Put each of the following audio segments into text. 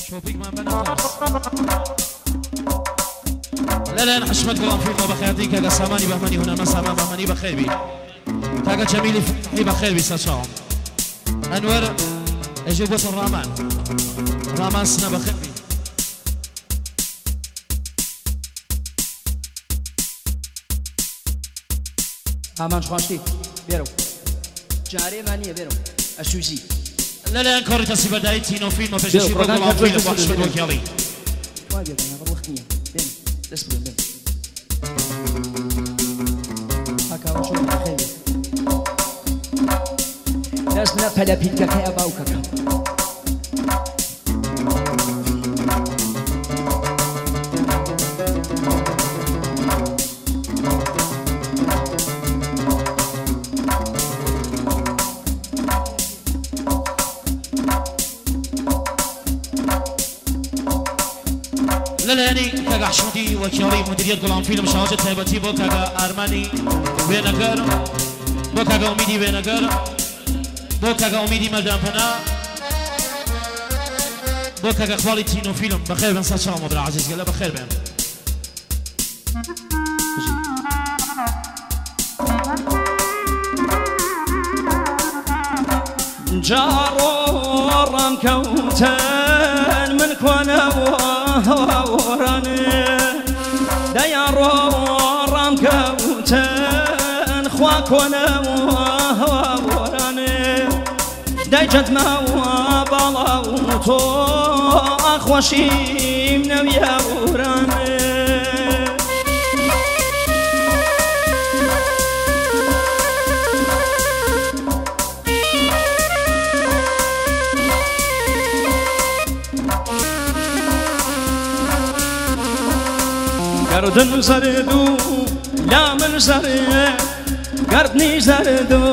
شوفيك ما بنفرس لا حشمت قلم فيلم بخير ديك هذا ساماني بهمني هنا مسا ما بهمني بخير بي تاقا جميلي فتحي بخير بي ساشاهم أنور اجيبوت الرامان سنة بخير بي رامان شخواشتي بيرو جاري مانية بيرو السوزي لا انكوري تسي بداية تينو فيلم بجيشي بقلم فيلم بحشمت وكيالي واجب أنا غير وقتني بين اسبرين بين هكا وشوف بخير لازم نفلا بيتك كأبا وكاكا لا يعني كاغا حشمتي وكيالي مديرية قلم فيلم شهاجة تهبتي بو كاغا أرماني بينكر بو كاغا أميدي بينكر بو كاغا أميدي ملدان فنا بو كاغا كواليتينو فيلم بخير بن ساتشا مدر عزيز قال بخير بن جارورم كوتن من كوانا وراني ديارورم كوتن خوا كوانا وراني دي جد ما بلاوتو أخوشي من يا وراني قردن زردو لا من زرد قردني زردو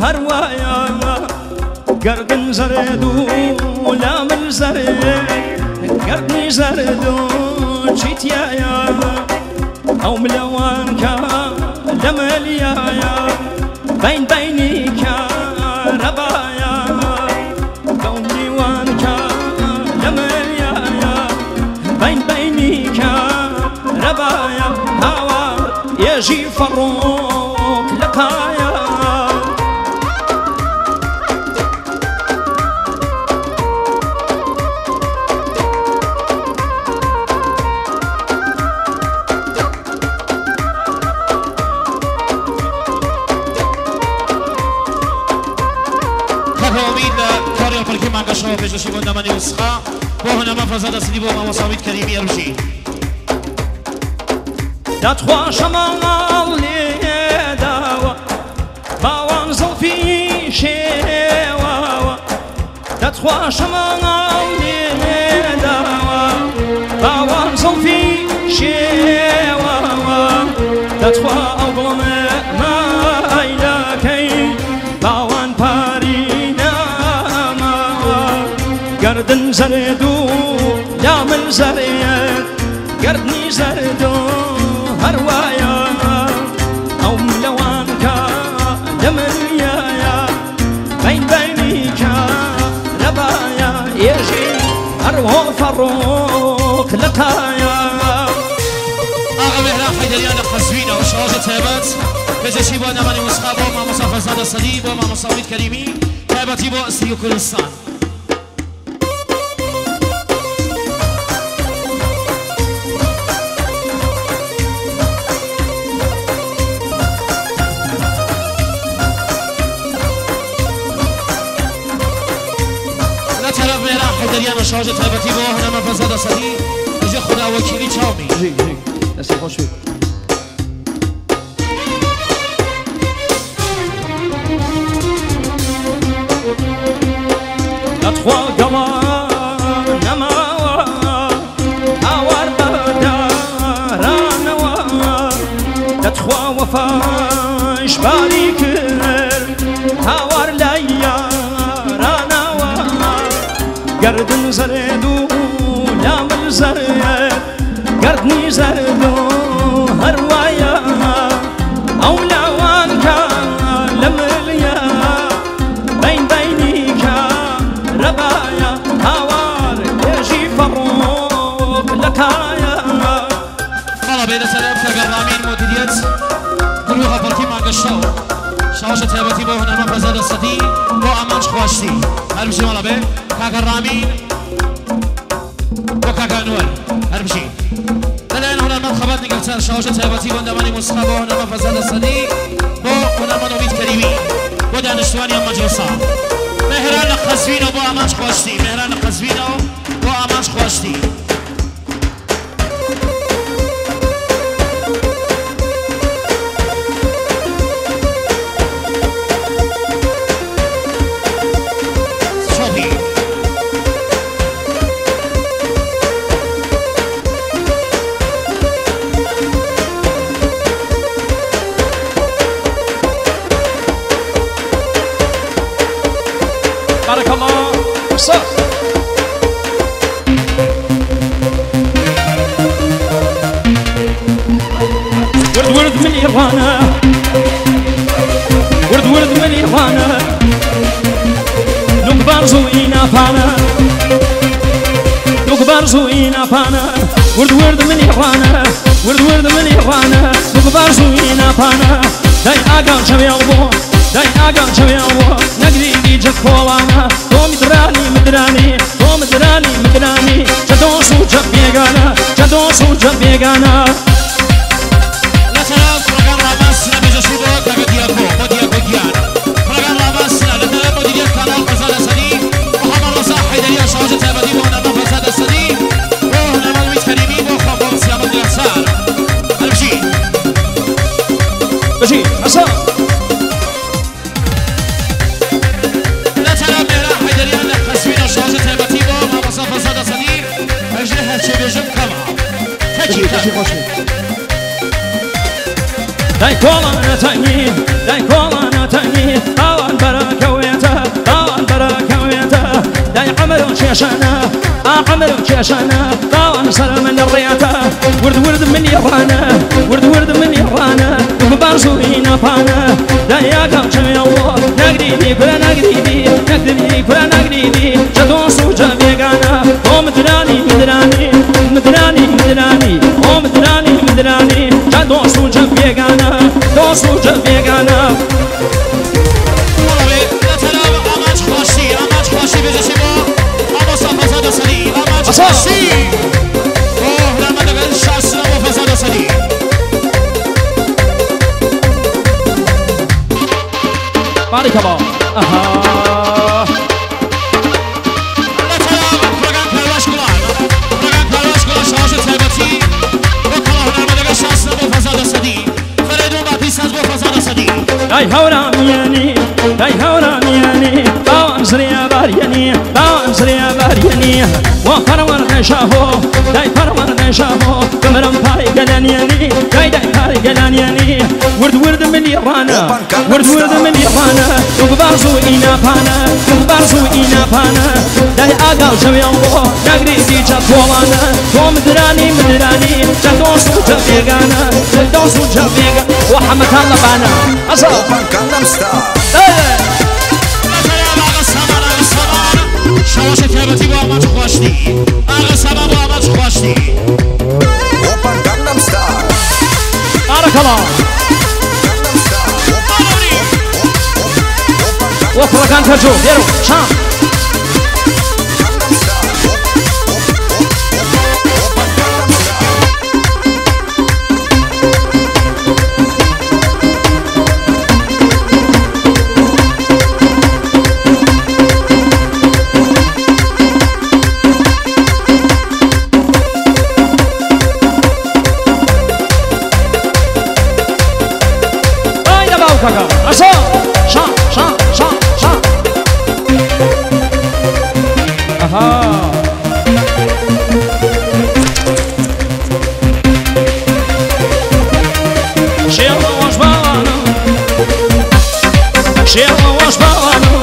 هروايا قردن زردو لا من زرد قردني زردو جيتيايا او ملوان كا لمليايا بيني كا ربايا قومي وان كا لمليايا بيني كا ربايا هوا يجي فروق لقايا خاكا أميد كاريو بركي مانگا شما بجوشي بوندا مني وسخا بو هنا مفرزادة سيدي بو ماما صامد كريمي أروشي دا تخوا شمال داوا باوان زلفي شواوا دا تخوا شمال داوا باوان زلفي شواوا دا تخوا أوغلم ما إلاكي باوان بارينا ما قردن زردو لا من زريت قردني زردو هروايا أو ملوانكا دمريايا بيني كا ربايا يجي أروه فروق لقايا آقا مهران حيدريان قزوينة وشواجة تهبت بجيشي بو نماني وسخا بو ما مصافر زادة صدي بو ما مصافر كريمي تهبتي بو استيو كردستان حيدريان وشواجة تهبتي بو هنا ما فزادة صدي بجي خدا وكيلي تشاومي جيك نسي خوش بيك تخوا قمر نماوا هاور بدارانوا تخوا وفاش باريكر هاور ليا قردن زردو لا من زرد قردني زردو هروايا أو لوانكا لمليا بيني كا ربايا هوار بين سلام كقرامين مديرية دروها بركي ما قشتو شاشة تابتي بو هنا ما فزاد الصدي بو أمانش خواشتي هربشي مالا بي كقرامين بو كقانوال هربشي دلين هنا مرخبات نقفتر شاشة تابتي بو اندماني مصخة بو هنا ما فزاد الصدي بو هنا ما نوبيت كريمي بو دانشتواني أما جلسا مهران خزوينو بو أمانش خواشتي مهران خزوينو بو أمانش خواشتي بارك الله صح ورد ورد من إيروانا ورد ورد من إيروانا نكبر زوينا فانا نكبر زوينا فانا ورد ورد من إيروانا ورد ورد من إيروانا نكبر زوينا فانا داي أقام شبي أبو داي أقام شبي أبو نقدي ديجك فوانا تو مدراني مدراني تو مدراني مدراني جدو سوجا بيغانا جدو سوجا بيغانا لا سلام فرقان راباسنا بجسودو كاقدياكو مدياكو ديان فرقان راباسنا لتلم مديرية كانال فزاد السدي محمد رزاق حيدرية شواجة تابدي بوهنا ما فزاد السدي بوهنا مدويت كريمي بوخا بومسيا مدري أسار هربشي بشي أسار داي كولا نتاني داي كولا نتاني طوال بركة ويتا طوال بركة ويتا داي عملوا شيشانا عملوا شيشانا طوال سلام الرياتا ورد ورد من يرانا ورد ورد من يرانا بارزوينا فانا داي يا كم شمي الله نقديني كلا نقديني نقديني كلا نقديني جدو سوجا بيغانا او مدراني مدراني مدراني مدراني او مدراني مدراني جدو سوجا بيغانا دو سوجا بيغانا والله لا تلام أماش خوشي بجسمه أما صفزاد سدي أماش خوشي أوه لما نقل شاسنا وفزاد سدي بارك الله لا تلام فرقان كلاش كلان فرقان كلاش كلا شاشة تابتي وكله لما نقل شاسنا وفزاد سدي فريدون باتيساز وفزاد سدي داي هورا مياني داي هورا مياني باوان سريا بارياني باوان سريا بارياني وفرور نشافو داي فرور نشافو كمرم فاري قلانياني داي فاري قلانياني ورد ورد من يرانا ورد ورد من يرانا نقبار سوئينا فانا نقبار سوئينا فانا داي آقال شوي الله نقري ديجا فوانا تو مدراني مدراني جدو سوجا بيغانا جدو سوجا بيغانا وحمد الله بانا أصلا شواشة تابتي با أماش خواشتي أغا سما با أماش خواشتي بارك الله وفرقان ترجو ديرو شام أصلا شام شام شام شام أها شيرنا واش باوانا شيرنا واش باوانا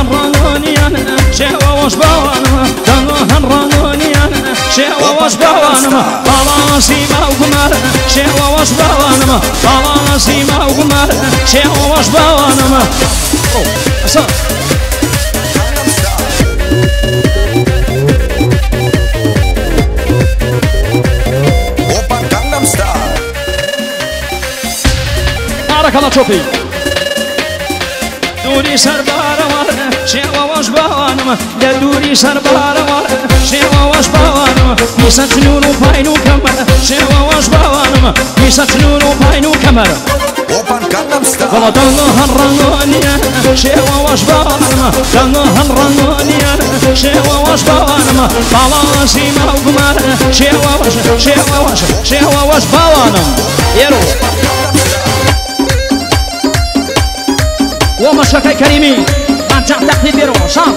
همراناني باوانم بالا سیما و گمار شیواش باوانم بالا سیما و گمار شیواش باوانم اصلا بارك الله توفي دوري سربارة ورا شيوا واش باوانم يا دوري سربارة ورا شيوا واش باوانم يسات نونو باينو كمر شيوا واش باوانم يسات نونو باينو كمر والله دلنا هالرنونيا شيوا واش باوانم دلنا هالرنونيا شيوا واش باوانم بالا سيما وقمر شيوا واش باوانم يرو ومشاكل كريمي من جهة تحت بيرو شام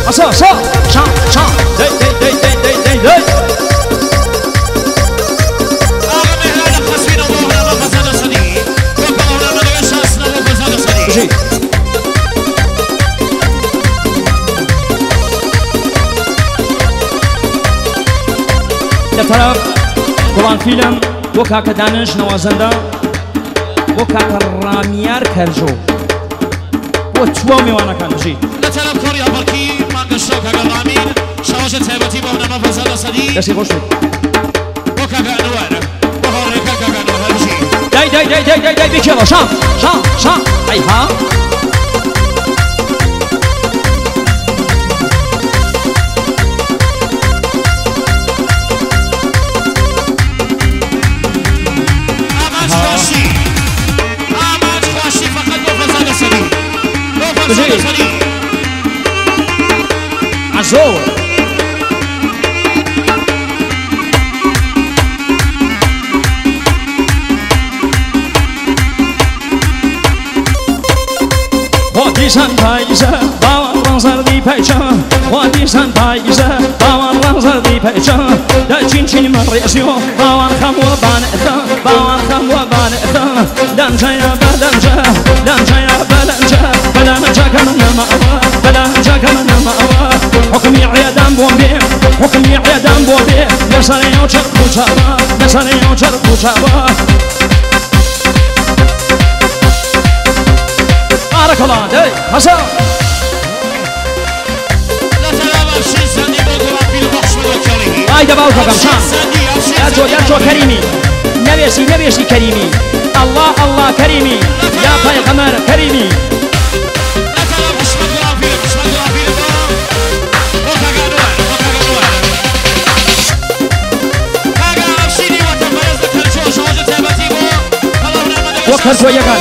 أصلا شام دي لطرف قرآن فيلم وكاك دانش نوازنده وكاك راميار كرجو وتشوى ميوانا كان جي لطرف كوريا بركي مانگشتو كاك رامين شواجه تهبتي بونا مفزل صدي دسي خوش وكاك انوار وهوري كاك انوار جي داي بكيلو شام اي ها عزور وادي سانتايزا باوان رانزر دي بايشا وادي سانتايزا باوان رانزر دي بايشا دا تشين مريسيو باوان خمو بانتا باوان خمو بانتا دانجا يا بلانجا كمان مأوا بلانجا كمان مأوا حكمي عيادان بومبي يسالي وشرقو شابا بارك الله داي حسن لا تلعب الشيء سندي بوكرا في المخشب الكريمي هاي دباوك كمشان يا كريمي نبيسي كريمي الله كريمي يا پیغمبر كريمي لا تلعب حشمت غرافيل هاقا عفشيني وتنبرز لكالجو شواجه تهبتي بو وكرتو يقال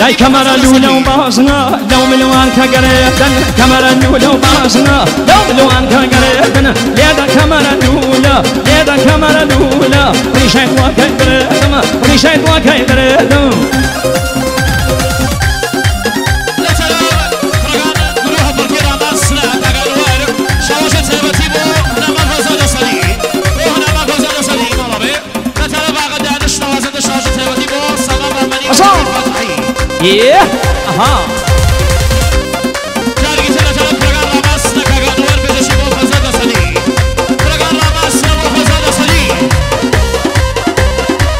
داي كاميرا لولا وبازنا لو ملوان كقريبن كاميرا لولا وبازنا لو ملوان كقريبن ليدا كاميرا لولا ريشايد وكيبريدم لا تلعب فرقان قلوها بركيرا ماسنا تقالوار شواجه تهبتي بو هنا ما فزاد صديق لا تلعب غدانش نوازن شواجه تهبتي بو سلام رحماني فتحي Yeah, aha. Jargi tela tela program ramas na kaga duvar pe jeshi bo fazada sali. Program ramas na bo fazada sali.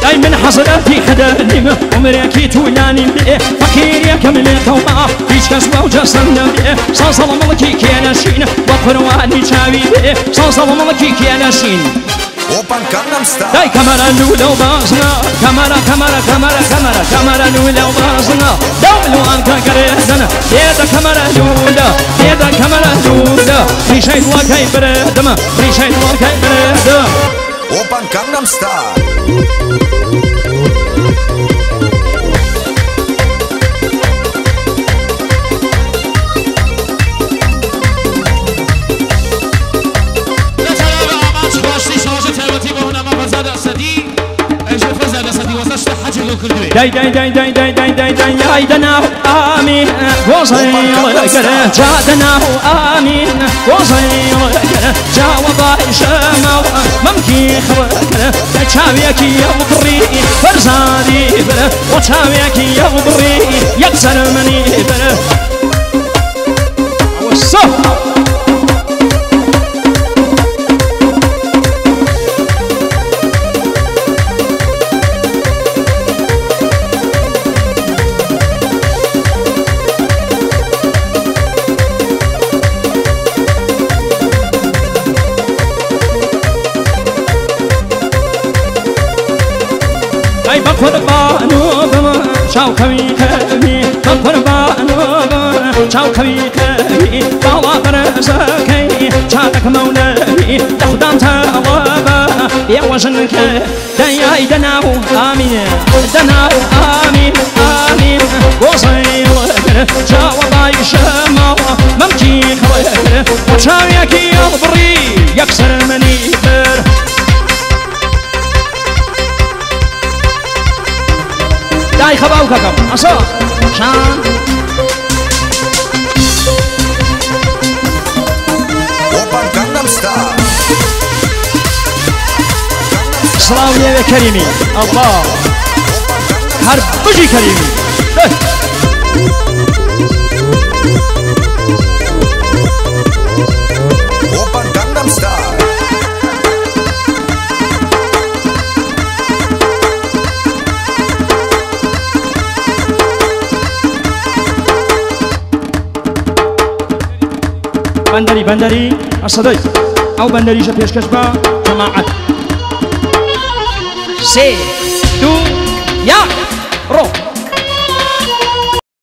داي من حصلاتي خداني عمري اكيد ولاني بيه فكير يا كمل توما فيش كسوة وجسنا بيه صلصة ملكي كيانا شين وقرواني شاوي بيه صلصة ملكي كيانا شين داي كاميرا لولا وبازنا كاميرا لولا وبازنا دولو انت قريدنا يدا كاميرا لولا ريشايد وكيبريدم Open Gangnam Style. كل داي داي داي داي داي داي داي داي داي دناه آمين وصير قره جادناه آمين وصير قره جاوب شمو ممكن خبره تشاويك يا وبري فرزادي بره وتشاويك يا وبري يكسر مني بره والصف بقربانو بما شاو كوي كوي بقربانو بما شاو كوي كوي باوا برزكي شاتك مولاي تخدم تغابا يا وجنك داي دناو آمين دناو آمين آمين وصير جاوب عيشما ممكن خوير وشاويك يضبري يكسر مني بر داي خباو كاكم أصلا شان Open Gangnam Style. سلام يا كريمي الله حرب بجي كريمي Open Gangnam Style. بندري بندري الصديق أو بندري جبيش كشبة جماعة سي دو يا رو